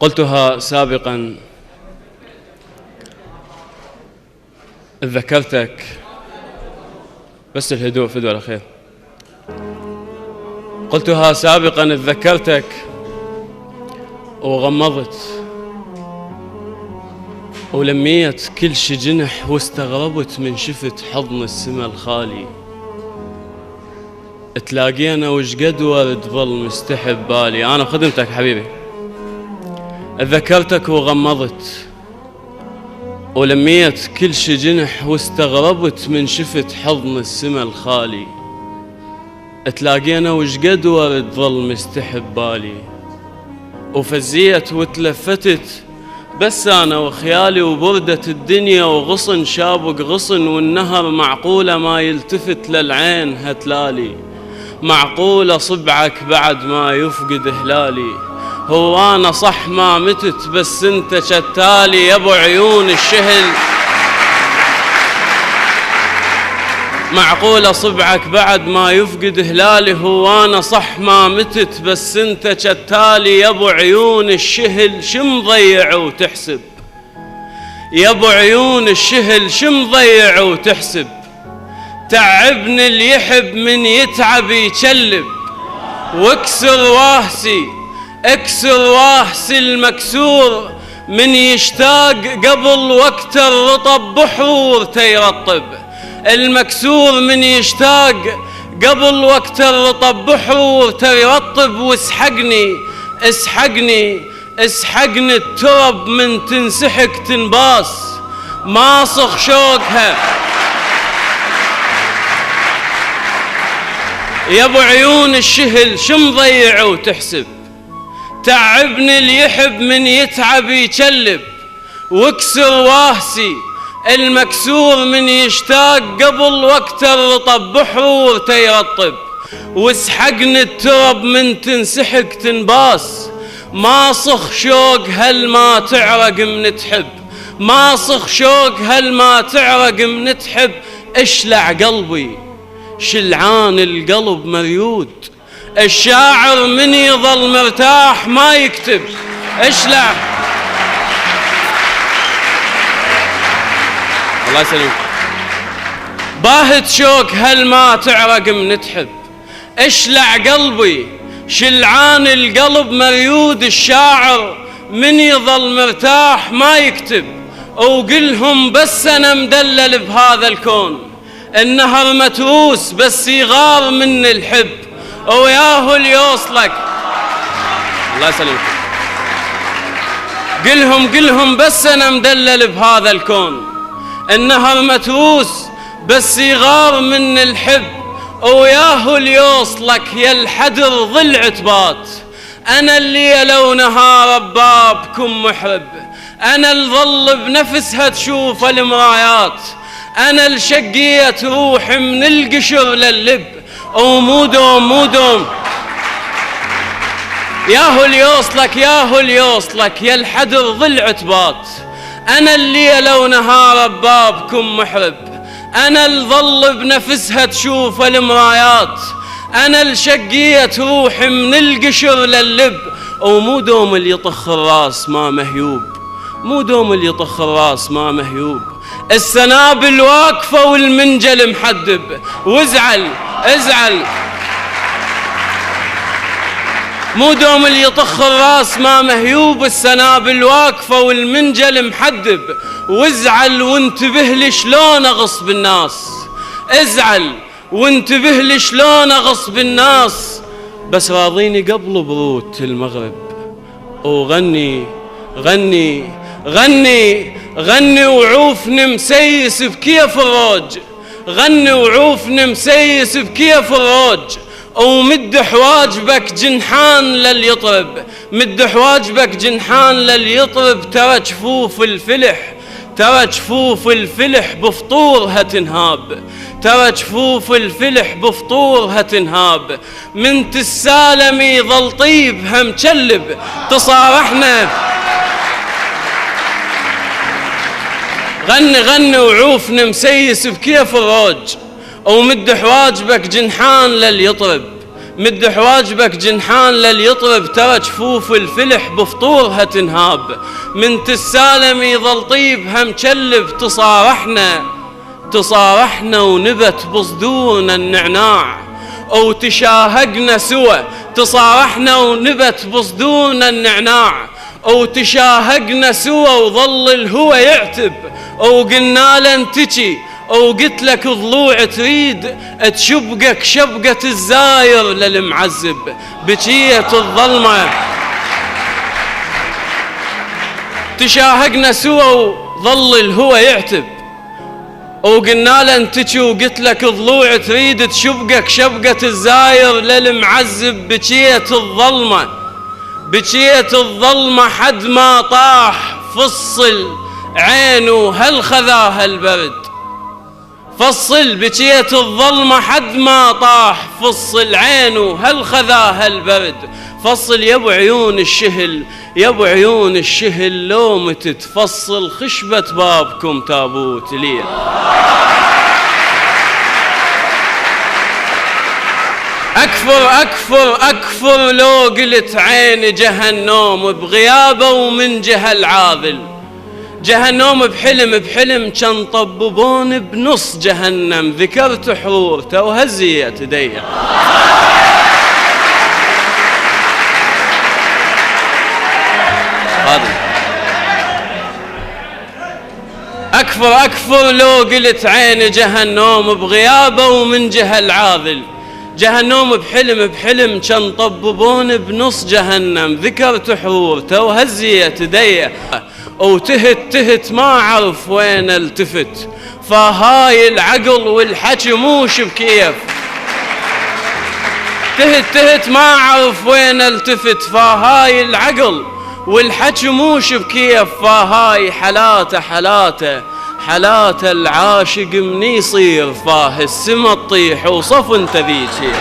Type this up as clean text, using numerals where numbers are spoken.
قلتها سابقا، إذ ذكرتك، بس الهدوء فدوى الخير. قلتها سابقا إذ ذكرتك وغمضت ولميت كل شي جنح، واستغربت من شفت حضن السما الخالي. تلاقينا وشقد ورد ظل مستحب بالي. أنا بخدمتك حبيبي. ذكرتك وغمضت ولميت كل شي جنح، واستغربت من شفت حضن السما الخالي. تلاقينا وشقد ورد ظل مستحب بالي، وفزيت وتلفتت بس أنا وخيالي، وبردت الدنيا وغصن شابق غصن، والنهر معقولة ما يلتفت للعين هتلالي. معقولة صبعك بعد ما يفقد هلالي. هو أنا صح ما متت بس انت شتالي يا ابو عيون الشهل. معقولة صبعك بعد ما يفقد هلالي. هو أنا صح ما متت بس انت شتالي يا ابو عيون الشهل. شم ضيع وتحسب يا ابو عيون الشهل، شم ضيع وتحسب. تعبني اللي يحب من يتعب يجلب، واكسر واهسي اكسر واهسي المكسور، من يشتاق قبل وقت الرطب بحور تيرطب. المكسور من يشتاق قبل وقت الرطب بحور تيرطب. واسحقني اسحقني اسحقني الترب من تنسحق تنباس، ماصخ شوقها يا ابو عيون الشهل. شم ضيع وتحسب. تعبني اللي يحب من يتعب يجلب، واكسر واهسي المكسور من يشتاق قبل وقت الرطب بحرور تيرطب. واسحقني الترب من تنسحق تنباس، ماصخ شوق هل ما تعرق من تحب. ماصخ شوق هل ما تعرق من تحب. اشلع قلبي شلعان القلب مريود، الشاعر من يظل مرتاح ما يكتب. اشلع الله يسلمك. باهت شوق هل ما تعرق من تحب. اشلع قلبي شلعان القلب مريود، الشاعر من يظل مرتاح ما يكتب. وقلهم بس انا مدلل بهذا الكون، النهر متروس بس يغار من الحب. وياهو اللي يوصلك الله يسلمك. قلهم بس انا مدلل بهذا الكون، النهر متروس بس يغار من الحب. وياهو اللي يوصلك يا الحدر ظل عتبات. انا اللي لو نهار بابكم محرب، انا الظل بنفسها تشوف المرايات. أنا الشقية روح من القشر لللب، ومودوم مودوم ياهو اللي يوصلك ياهو اللي يوصلك يا الحدر ظل عتبات. أنا اللي لو نهار بابكم محرب، أنا الظل بنفسها تشوف المرايات. أنا الشقية روح من القشر لللب، ومو دوم اللي يطخ الراس ما مهيوب. مو دوم اللي يطخ الراس ما مهيوب. السنابل واقفة والمنجل محدب، وازعل ازعل. مو دوم اللي يطخ الراس ما مهيوب. السنابل واقفة والمنجل محدب، وازعل وانتبه لي شلون اغصب الناس. ازعل وانتبه لي شلون اغصب الناس. بس راضيني قبل بروت المغرب، وغني غني غني غني وعوفني مسيس بكيف الروج. غني وعوفني مسيس بكيف الروج. ومد حواجبك جنحان لليطرب، مد حواجبك جنحان لليطرب. ترى جفوف الفلح ترى جفوف الفلح بفطورها تنهاب. ترى جفوف الفلح بفطورها تنهاب. من تسالمي ظل طيبها مجلب. تصارحنا غني غني وعوفني مسيس بكيف الروج. ومد حواجبك جنحان لليطرب، مد حواجبك جنحان لليطرب، ترى جفوف الفلح بفطورها تنهاب. من تسالم يظل طيب هم كلب، تصارحنا ونبت بصدورنا النعناع. أو تشاهقنا سوا، تصارحنا ونبت بصدورنا النعناع. أو تشاهقنا سوا وظل الهوى يعتب. أو قلنا له انتجي، أو قلت لك ضلوع تريد تشبقك شبقة الزاير للمعذب. بجية الظلمة تشاهقنا سوا وظل الهوى يعتب. وقلنا له انتجي وقلت لك ضلوع تريد تشبقك شبقة الزاير للمعذب. بجية الظلمة حد ما طاح فصل عينه هل خذاها البرد. فصل بجية الظلمة حد ما طاح فصل عينه هل خذاها البرد. فصل يا ابو عيون الشهل، يا ابو عيون الشهل، لو متت فصل خشبة بابكم تابوت لي. أكفر لو قلت عين جهنم بغيابه ومن جهل عاذل. جهنم بحلم كان طببون بنص جهنم. ذكرت حرورته وهزيت يدي. أكفر لو قلت عين جهنم بغيابه ومن جهل عاذل. جهنم بحلم كان طببون بنص جهنم. ذكرت حرورته وهزيت يدي. وتهت ما عرف وين التفت. فهاي العقل والحكي موش بكيف. تهت ما عرف وين التفت. فهاي العقل والحكي موش بكيف. فهاي حلاته العاشق من يصير. فاه السما تطيح وصف انت ذيك.